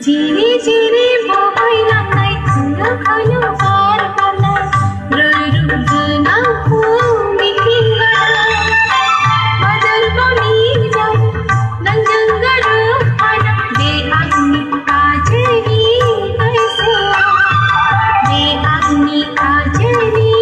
जिरि जिरि बोहैलांनाय खोलो बार बारनाय रैरुब गोनां मिथिंगा बादल बावनिजाय नोंजों गोरोबफाना बे आंनि काजोनि गोसोआ बे आंनि काजोनि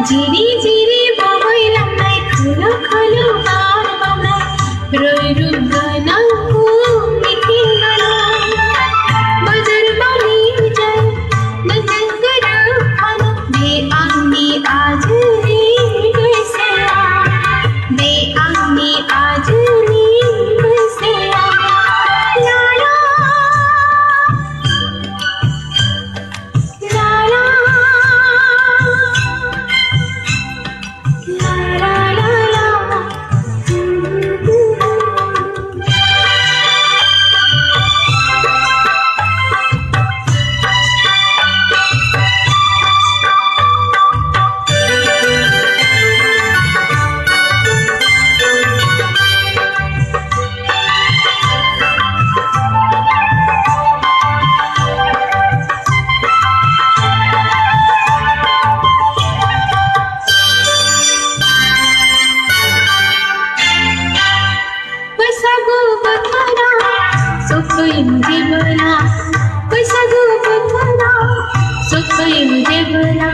जिरि जिरि बोहैलांनाय खोलो खोलो बार बारनाय रैरुब गोनां मिथिंगा बादल बावनिजाय नोंजों गोरोबफाना बे आंनि आजोनि गोसोआ बे आंनि आजोनि गोसोआ ला ला ला बैसागु बोथोरा सफैयो जेबोला